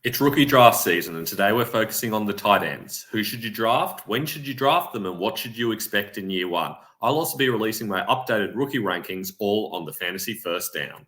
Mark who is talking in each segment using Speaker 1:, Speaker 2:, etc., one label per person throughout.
Speaker 1: It's rookie draft season, and today we're focusing on the tight ends. Who should you draft? When should you draft them? And what should you expect in year one? I'll also be releasing my updated rookie rankings, all on the Fantasy First Down.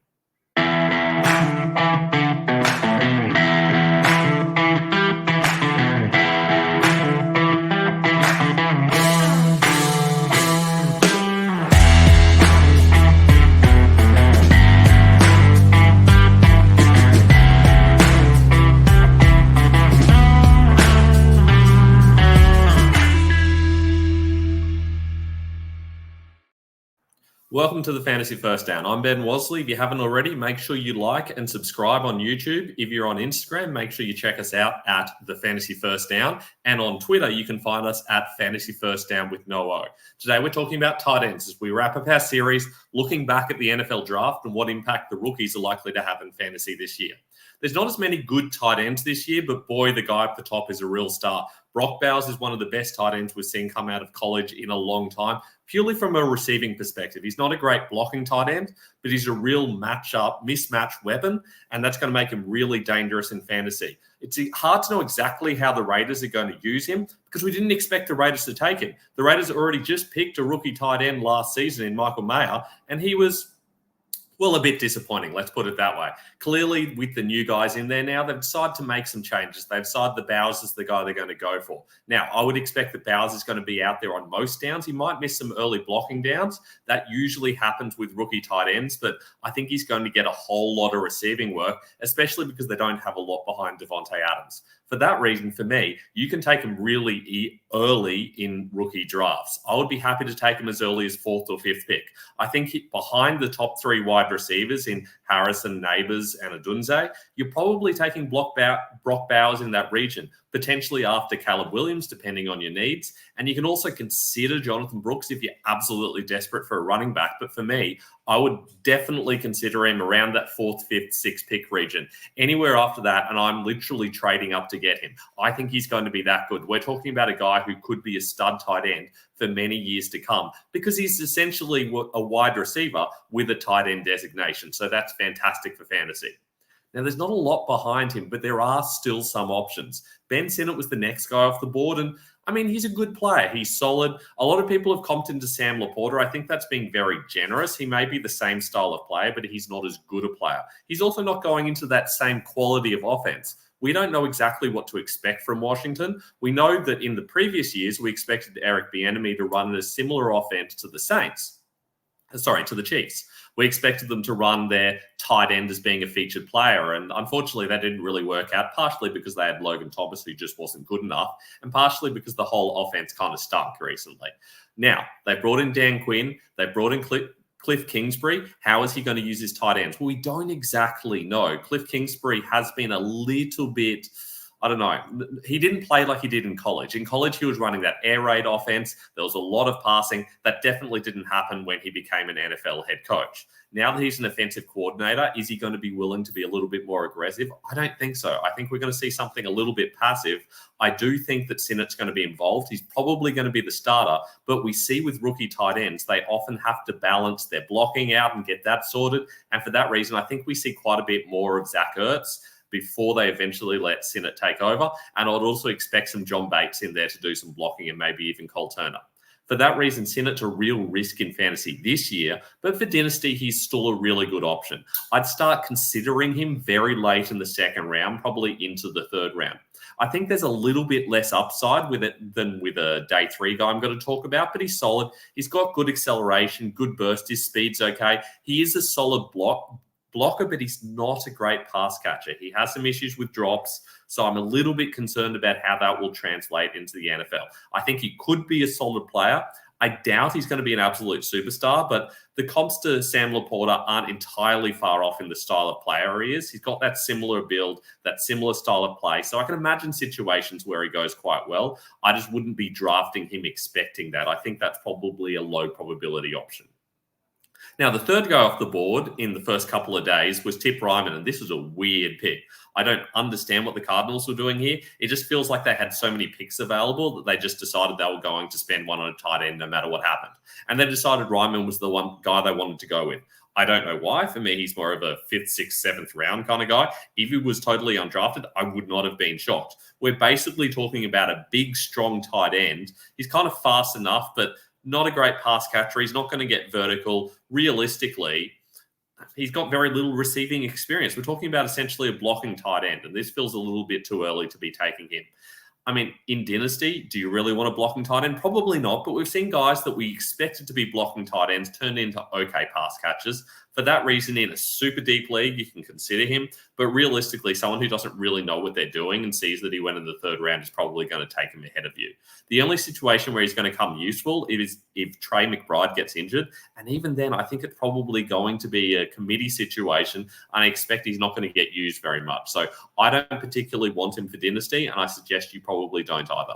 Speaker 1: Welcome to the Fantasy First Down. I'm Ben Wasley. If you haven't already, make sure you like and subscribe on YouTube. If you're on Instagram, make sure you check us out at the Fantasy First Down. And on Twitter, you can find us at Fantasy First Down with no O. Today, we're talking about tight ends as we wrap up our series, looking back at the NFL draft and what impact the rookies are likely to have in fantasy this year. There's not as many good tight ends this year, but boy, the guy at the top is a real star. Brock Bowers is one of the best tight ends we've seen come out of college in a long time, purely from a receiving perspective. He's not a great blocking tight end, but he's a real mismatch weapon, and that's going to make him really dangerous in fantasy. It's hard to know exactly how the Raiders are going to use him because we didn't expect the Raiders to take him. The Raiders already just picked a rookie tight end last season in Michael Mayer, and he was a bit disappointing, let's put it that way. Clearly, with the new guys in there now, they've decided to make some changes. They've decided that Bowers is the guy they're going to go for. Now, I would expect that Bowers is going to be out there on most downs. He might miss some early blocking downs. That usually happens with rookie tight ends, but I think he's going to get a whole lot of receiving work, especially because they don't have a lot behind Devontae Adams. For that reason, for me, you can take him really early in rookie drafts. I would be happy to take him as early as 4th or 5th pick. I think behind the top 3 wide receivers in Harrison, Neighbors, and Adunze, you're probably taking Brock Bowers in that region, potentially after Caleb Williams, depending on your needs. And you can also consider Jonathan Brooks if you're absolutely desperate for a running back. But for me, I would definitely consider him around that 4th, 5th, 6th pick region. Anywhere after that, and I'm literally trading up to get him. I think he's going to be that good. We're talking about a guy who could be a stud tight end for many years to come because he's essentially a wide receiver with a tight end designation. So that's fantastic for fantasy. Now, there's not a lot behind him, but there are still some options. Ben Sinnott was the next guy off the board, and I mean, he's a good player. He's solid. A lot of people have comped into Sam Laporta. I think that's being very generous. He may be the same style of player, but he's not as good a player. He's also not going into that same quality of offense. We don't know exactly what to expect from Washington. We know that in the previous years, we expected Eric Bieniemy to run a similar offense to the Chiefs. We expected them to run their tight end as being a featured player. And unfortunately, that didn't really work out, partially because they had Logan Thomas, who just wasn't good enough, and partially because the whole offense kind of stunk recently. Now, they brought in Dan Quinn. They brought in Cliff Kingsbury. How is he going to use his tight ends? Well, we don't exactly know. Cliff Kingsbury has been a little bit, I don't know. He didn't play like he did in college. In college, he was running that air raid offense. There was a lot of passing. That definitely didn't happen when he became an NFL head coach. Now that he's an offensive coordinator, is he going to be willing to be a little bit more aggressive? I don't think so. I think we're going to see something a little bit passive. I do think that Sinnott's going to be involved. He's probably going to be the starter, but we see with rookie tight ends, they often have to balance their blocking out and get that sorted. And for that reason, I think we see quite a bit more of Zach Ertz before they eventually let Sinnott take over. And I'd also expect some John Bates in there to do some blocking and maybe even Cole Turner. For that reason, Sinnott's a real risk in fantasy this year, but for Dynasty, he's still a really good option. I'd start considering him very late in the 2nd round, probably into the 3rd round. I think there's a little bit less upside with it than with a day 3 guy I'm going to talk about, but he's solid. He's got good acceleration, good burst. His speed's okay. He is a solid blocker, but he's not a great pass catcher. He has some issues with drops, so I'm a little bit concerned about how that will translate into the NFL. I think he could be a solid player. I doubt he's going to be an absolute superstar, but the comps to Sam Laporta aren't entirely far off in the style of player he is. He's got that similar build, that similar style of play, so I can imagine situations where he goes quite well. I just wouldn't be drafting him expecting that. I think that's probably a low probability option. Now, the 3rd guy off the board in the first couple of days was Tip Ryman, and this was a weird pick. I don't understand what the Cardinals were doing here. It just feels like they had so many picks available that they just decided they were going to spend one on a tight end no matter what happened. And they decided Ryman was the one guy they wanted to go with. I don't know why. For me, he's more of a 5th, 6th, 7th round kind of guy. If he was totally undrafted, I would not have been shocked. We're basically talking about a big, strong tight end. He's kind of fast enough, but not a great pass catcher. He's not going to get vertical. Realistically, he's got very little receiving experience. We're talking about essentially a blocking tight end, and this feels a little bit too early to be taking him. I mean, in Dynasty, do you really want a blocking tight end? Probably not, but we've seen guys that we expected to be blocking tight ends turn into okay pass catchers. For that reason, in a super deep league, you can consider him. But realistically, someone who doesn't really know what they're doing and sees that he went in the 3rd round is probably going to take him ahead of you. The only situation where he's going to come useful is if Trey McBride gets injured. And even then, I think it's probably going to be a committee situation. And I expect he's not going to get used very much. So I don't particularly want him for Dynasty, and I suggest you probably don't either.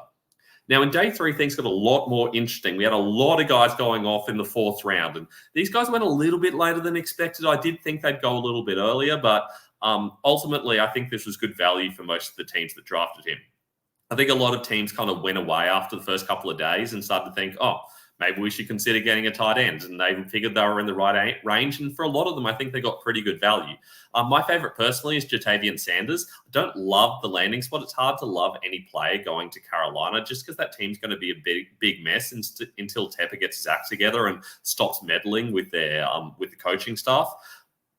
Speaker 1: Now, in day 3, things got a lot more interesting. We had a lot of guys going off in the 4th round, and these guys went a little bit later than expected. I did think they'd go a little bit earlier, but ultimately, I think this was good value for most of the teams that drafted him. I think a lot of teams kind of went away after the first couple of days and started to think, oh, maybe we should consider getting a tight end. And they figured they were in the right range. And for a lot of them, I think they got pretty good value. My favorite personally is Jatavian Sanders. I don't love the landing spot. It's hard to love any player going to Carolina just because that team's going to be a big mess until Tepper gets his act together and stops meddling with with the coaching staff.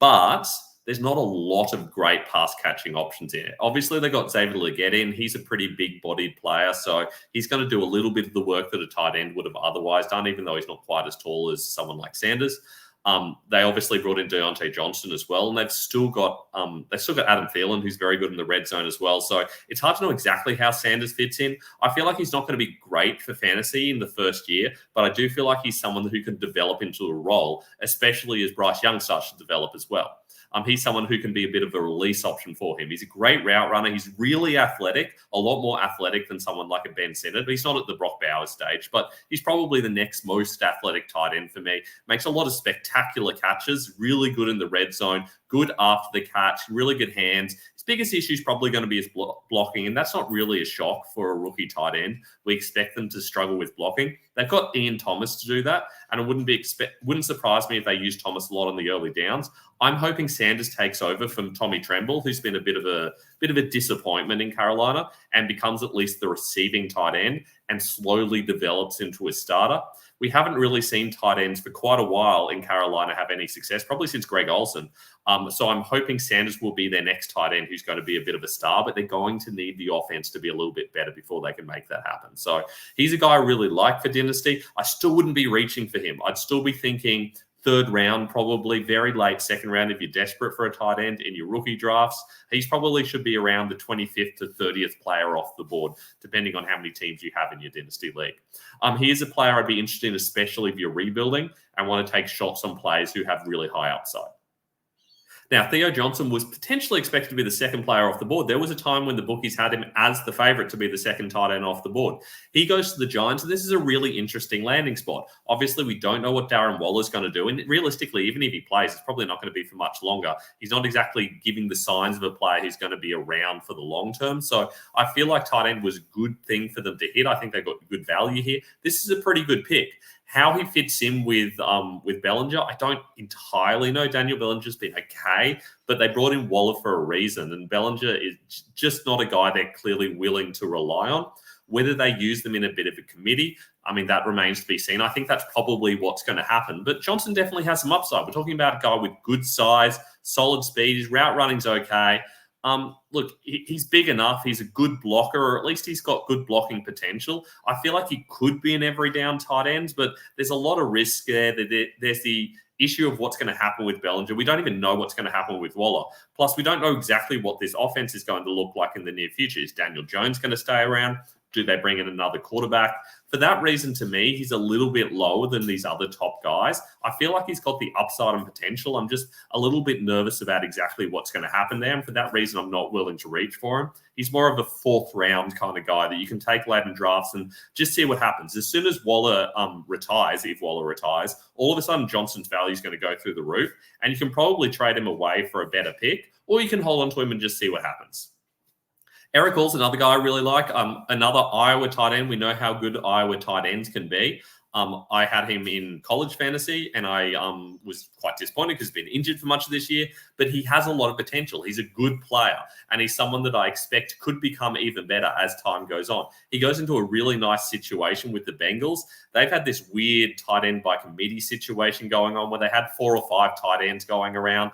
Speaker 1: But there's not a lot of great pass catching options in it. Obviously, they got Xavier Legette in. He's a pretty big-bodied player, so he's going to do a little bit of the work that a tight end would have otherwise done, even though he's not quite as tall as someone like Sanders. They obviously brought in Deontay Johnson as well, and they've still got Adam Thielen, who's very good in the red zone as well. So it's hard to know exactly how Sanders fits in. I feel like he's not going to be great for fantasy in the first year, but I do feel like he's someone who can develop into a role, especially as Bryce Young starts to develop as well. He's someone who can be a bit of a release option for him. He's a great route runner. He's really athletic, a lot more athletic than someone like a Ben Sinnott. He's not at the Brock Bowers stage, but he's probably the next most athletic tight end for me. Makes a lot of spectacular catches, really good in the red zone, good after the catch, really good hands. His biggest issue is probably going to be his blocking, and that's not really a shock for a rookie tight end. We expect them to struggle with blocking. They've got Ian Thomas to do that, and it wouldn't surprise me if they use Thomas a lot on the early downs. I'm hoping Sanders takes over from Tommy Tremble, who's been a bit of a disappointment in Carolina, and becomes at least the receiving tight end and slowly develops into a starter. We haven't really seen tight ends for quite a while in Carolina have any success, probably since Greg Olsen. So I'm hoping Sanders will be their next tight end who's going to be a bit of a star, but they're going to need the offense to be a little bit better before they can make that happen. So he's a guy I really like for Dynasty. I still wouldn't be reaching for him. I'd still be thinking 3rd round, probably very late 2nd round if you're desperate for a tight end in your rookie drafts. He's probably should be around the 25th to 30th player off the board, depending on how many teams you have in your Dynasty league. He is a player I'd be interested in, especially if you're rebuilding and want to take shots on players who have really high upside. Now, Theo Johnson was potentially expected to be the 2nd player off the board. There was a time when the bookies had him as the favorite to be the 2nd tight end off the board. He goes to the Giants, and this is a really interesting landing spot. Obviously, we don't know what Darren Waller's going to do, and realistically, even if he plays, it's probably not going to be for much longer. He's not exactly giving the signs of a player who's going to be around for the long term. So I feel like tight end was a good thing for them to hit. I think they got good value here. This is a pretty good pick. How he fits in with Bellinger, I don't entirely know. Daniel Bellinger's been okay, but they brought in Waller for a reason, and Bellinger is just not a guy they're clearly willing to rely on. Whether they use them in a bit of a committee, I mean, that remains to be seen. I think that's probably what's going to happen. But Johnson definitely has some upside. We're talking about a guy with good size, solid speed. His route running's okay. Look, he's big enough. He's a good blocker, or at least he's got good blocking potential. I feel like he could be an every down tight end, but there's a lot of risk there. There's the issue of what's going to happen with Bellinger. We don't even know what's going to happen with Waller. Plus, we don't know exactly what this offense is going to look like in the near future. Is Daniel Jones going to stay around? Do they bring in another quarterback? For that reason, to me, he's a little bit lower than these other top guys. I feel like he's got the upside and potential. I'm just a little bit nervous about exactly what's going to happen there. And for that reason, I'm not willing to reach for him. He's more of a 4th round kind of guy that you can take late in drafts and just see what happens. As soon as Waller retires, if Waller retires, all of a sudden Johnson's value is going to go through the roof. And you can probably trade him away for a better pick, or you can hold on to him and just see what happens. Eric Hall's another guy I really like. Another Iowa tight end. We know how good Iowa tight ends can be. I had him in college fantasy, and I was quite disappointed because he's been injured for much of this year, but he has a lot of potential. He's a good player, and he's someone that I expect could become even better as time goes on. He goes into a really nice situation with the Bengals. They've had this weird tight end by committee situation going on where they had 4 or 5 tight ends going around.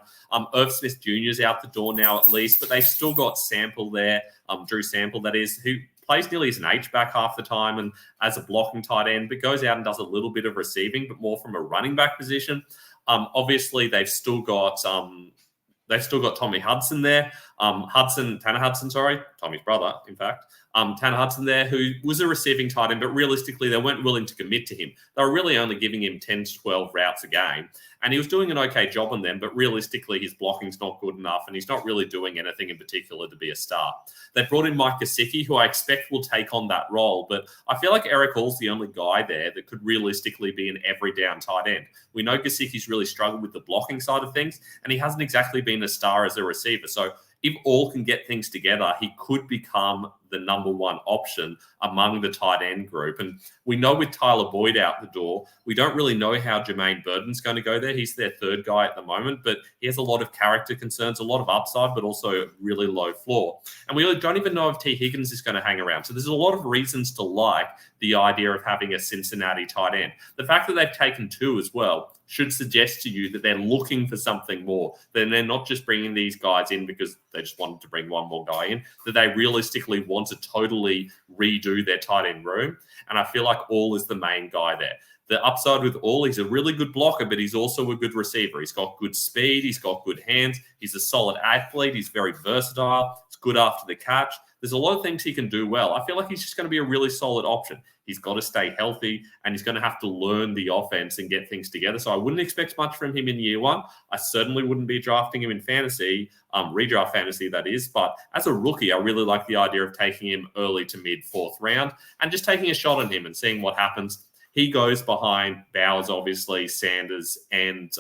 Speaker 1: Irv Smith Jr. is out the door now at least, but they've still got Sample there, Drew Sample, that is, who plays nearly as an H-back half the time and as a blocking tight end, but goes out and does a little bit of receiving, but more from a running back position. Obviously, they've still got Tommy Hudson there. Tanner Hudson, Tommy's brother, in fact. Tanner Hudson there, who was a receiving tight end, but realistically, they weren't willing to commit to him. They were really only giving him 10 to 12 routes a game, and he was doing an okay job on them, but realistically, his blocking's not good enough, and he's not really doing anything in particular to be a star. They brought in Mike Gesicki, who I expect will take on that role, but I feel like Eric Hall's the only guy there that could realistically be an every down tight end. We know Gesicki's really struggled with the blocking side of things, and he hasn't exactly been a star as a receiver, so if all can get things together, he could become the number one option among the tight end group. And we know with Tyler Boyd out the door, we don't really know how Jermaine Burton's going to go there. He's their third guy at the moment, but he has a lot of character concerns, a lot of upside, but also a really low floor. And we don't even know if T. Higgins is going to hang around. So there's a lot of reasons to like the idea of having a Cincinnati tight end. The fact that they've taken 2 as well should suggest to you that they're looking for something more. Then they're not just bringing these guys in because they just wanted to bring one more guy in, that they realistically want to totally redo their tight end room. And I feel like All is the main guy there. The upside with All, he's a really good blocker, but he's also a good receiver. He's got good speed. He's got good hands. He's a solid athlete. He's very versatile. It's good after the catch. There's a lot of things he can do well. I feel like he's just going to be a really solid option. He's got to stay healthy, and he's going to have to learn the offense and get things together. So I wouldn't expect much from him in year 1. I certainly wouldn't be drafting him in fantasy, redraft fantasy, that is. But as a rookie, I really like the idea of taking him early to mid 4th round and just taking a shot on him and seeing what happens. He goes behind Bowers, obviously, Sanders, and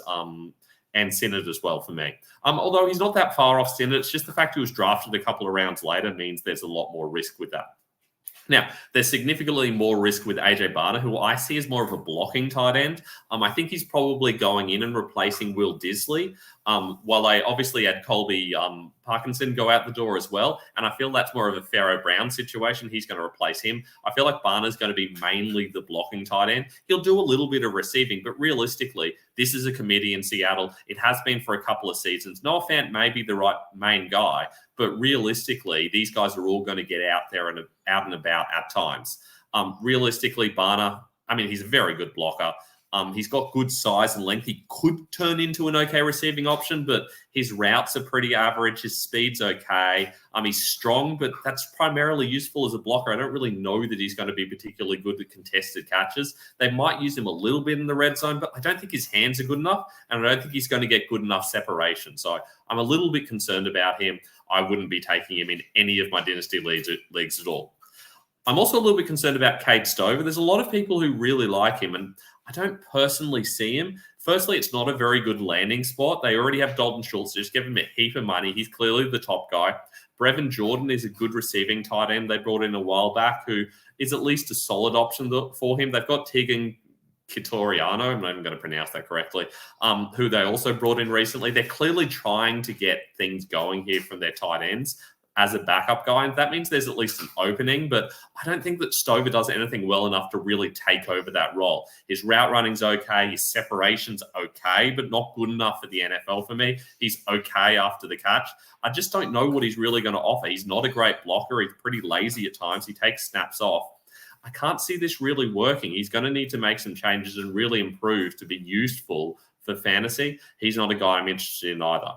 Speaker 1: Sinnott as well for me. Although he's not that far off Sinnott, it's just the fact he was drafted a couple of rounds later means there's a lot more risk with that. Now, there's significantly more risk with AJ Barner, who I see as more of a blocking tight end. I think he's probably going in and replacing Will Disley, while I obviously had Colby Parkinson go out the door as well. And I feel that's more of a Pharaoh Brown situation. He's going to replace him. I feel like Barner's going to be mainly the blocking tight end. He'll do a little bit of receiving, but realistically, this is a committee in Seattle. It has been for a couple of seasons. Noah Fant may be the right main guy, but realistically, these guys are all going to get out there and out and about at times. Realistically, Barner, he's a very good blocker. He's got good size and length. He could turn into an okay receiving option, but his routes are pretty average. His speed's okay. He's strong, but that's primarily useful as a blocker. I don't really know that he's going to be particularly good at contested catches. They might use him a little bit in the red zone, but I don't think his hands are good enough, and I don't think he's going to get good enough separation. So I'm a little bit concerned about him. I wouldn't be taking him in any of my dynasty leagues at all. I'm also a little bit concerned about Cade Stover. There's a lot of people who really like him, and I don't personally see him. Firstly, it's not a very good landing spot. They already have Dalton Schultz. Just give him a heap of money. He's clearly the top guy. Brevin Jordan is a good receiving tight end they brought in a while back, who is at least a solid option for him. They've got Tegan Kitoriano, I'm not even going to pronounce that correctly, who they also brought in recently. They're clearly trying to get things going here from their tight ends as a backup guy, and that means there's at least an opening, but I don't think that Stover does anything well enough to really take over that role. His route running's okay, his separation's okay, but not good enough for the NFL for me. He's okay after the catch. I just don't know what he's really going to offer. He's not a great blocker. He's pretty lazy at times. He takes snaps off. I can't see this really working. He's going to need to make some changes and really improve to be useful for fantasy. He's not a guy I'm interested in either.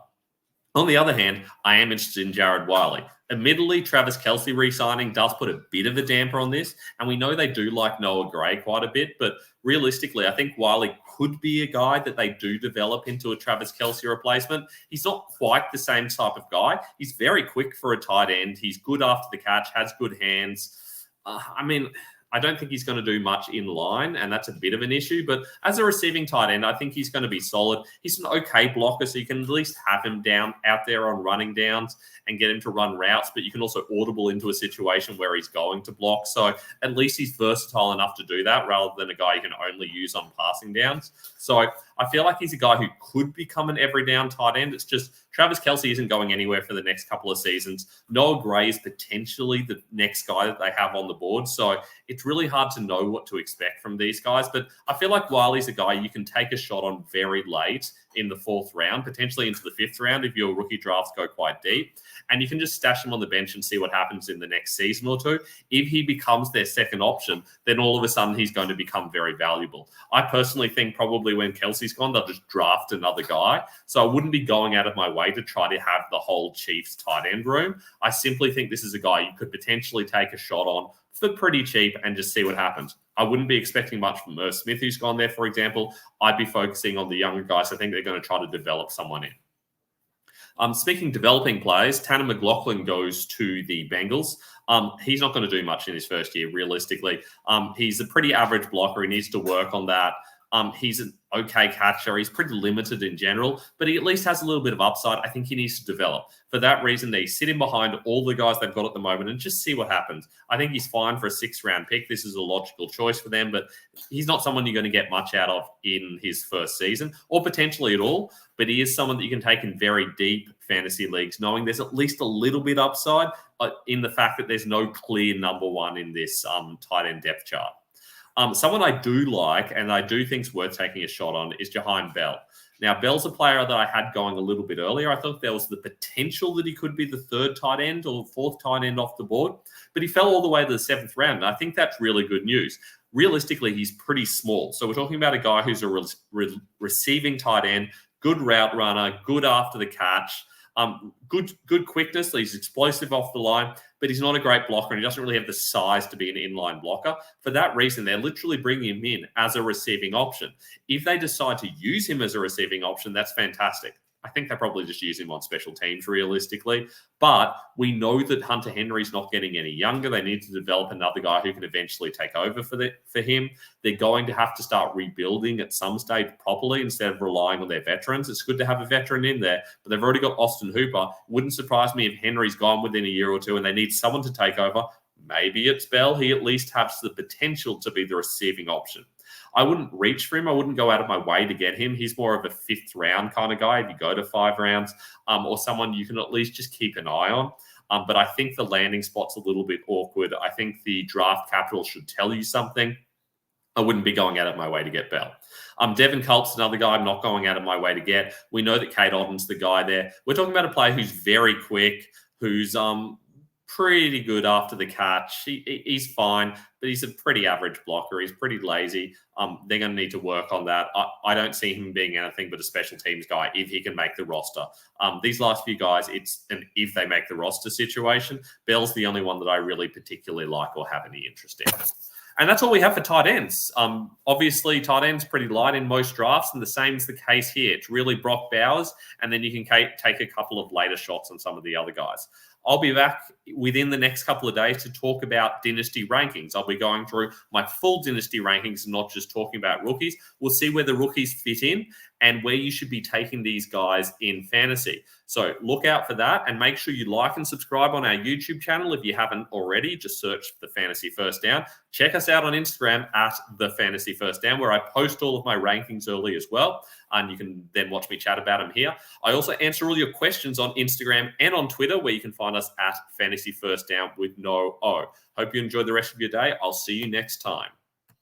Speaker 1: On the other hand, I am interested in Jared Wiley. Admittedly, Travis Kelce re-signing does put a bit of a damper on this, and we know they do like Noah Gray quite a bit, but realistically, I think Wiley could be a guy that they do develop into a Travis Kelce replacement. He's not quite the same type of guy. He's very quick for a tight end. He's good after the catch, has good hands. I don't think he's going to do much in line, and that's a bit of an issue. But as a receiving tight end, I think he's going to be solid. He's an okay blocker, so you can at least have him down out there on running downs and get him to run routes, but you can also audible into a situation where he's going to block. So at least he's versatile enough to do that rather than a guy you can only use on passing downs. So I feel like he's a guy who could become an every down tight end. It's just Travis Kelce isn't going anywhere for the next couple of seasons. Noah Gray is potentially the next guy that they have on the board. So it's really hard to know what to expect from these guys. But I feel like Wiley's a guy you can take a shot on very late in the 4th round, potentially into the 5th round if your rookie drafts go quite deep. And you can just stash him on the bench and see what happens in the next season or two. If he becomes their second option, then all of a sudden he's going to become very valuable. I personally think probably when Kelsey's gone, they'll just draft another guy. So I wouldn't be going out of my way to try to have the whole Chiefs tight end room. I simply think this is a guy you could potentially take a shot on for pretty cheap and just see what happens. I wouldn't be expecting much from Irv Smith, who's gone there, for example. I'd be focusing on the younger guys. I think they're going to try to develop someone in. Speaking developing players, Tanner McLaughlin goes to the Bengals. He's not going to do much in his first year, realistically. He's a pretty average blocker. He needs to work on that. He's an okay catcher. He's pretty limited in general, but he at least has a little bit of upside. I think he needs to develop. For that reason, they sit him behind all the guys they've got at the moment and just see what happens. I think he's fine for a 6th round pick. This is a logical choice for them, but he's not someone you're going to get much out of in his first season or potentially at all, but he is someone that you can take in very deep fantasy leagues, knowing there's at least a little bit upside in the fact that there's no clear number one in this tight end depth chart. Someone I do like and I do think is worth taking a shot on is Jaheim Bell. Now, Bell's a player that I had going a little bit earlier. I thought there was the potential that he could be the 3rd tight end or 4th tight end off the board, but he fell all the way to the 7th round, and I think that's really good news. Realistically, he's pretty small. So we're talking about a guy who's a receiving tight end, good route runner, good after the catch, good quickness. He's explosive off the line, but he's not a great blocker, and he doesn't really have the size to be an inline blocker. For that reason, they're literally bringing him in as a receiving option. If they decide to use him as a receiving option, that's fantastic. I think they probably just use him on special teams realistically. But we know that Hunter Henry's not getting any younger. They need to develop another guy who can eventually take over for him. They're going to have to start rebuilding at some stage properly instead of relying on their veterans. It's good to have a veteran in there, but they've already got Austin Hooper. Wouldn't surprise me if Henry's gone within a year or two and they need someone to take over. Maybe it's Bell. He at least has the potential to be the receiving option. I wouldn't reach for him. I wouldn't go out of my way to get him. He's more of a 5th round kind of guy if you go to 5 rounds, or someone you can at least just keep an eye on. But I think the landing spot's a little bit awkward. I think the draft capital should tell you something. I wouldn't be going out of my way to get Bell. Devin Culp's another guy I'm not going out of my way to get. We know that Kate Otten's the guy there. We're talking about a player who's very quick, who's pretty good after the catch. He's fine, but he's a pretty average blocker. He's pretty lazy. They're going to need to work on that. I don't see him being anything but a special teams guy if he can make the roster. These last few guys, it's an if they make the roster situation. Bell's the only one that I really particularly like or have any interest in. And that's all we have for tight ends. Obviously, tight ends pretty light in most drafts, and the same is the case here. It's really Brock Bowers, and then you can take a couple of later shots on some of the other guys. I'll be back within the next couple of days to talk about dynasty rankings. I'll be going through my full dynasty rankings and not just talking about rookies. We'll see where the rookies fit in and where you should be taking these guys in fantasy. So look out for that and make sure you like and subscribe on our YouTube channel if you haven't already. Just search The Fantasy First Down. Check us out on Instagram at The Fantasy First Down, where I post all of my rankings early as well. And you can then watch me chat about them here. I also answer all your questions on Instagram and on Twitter, where you can find us at Fantasy First Down with no O. Hope you enjoy the rest of your day. I'll see you next time.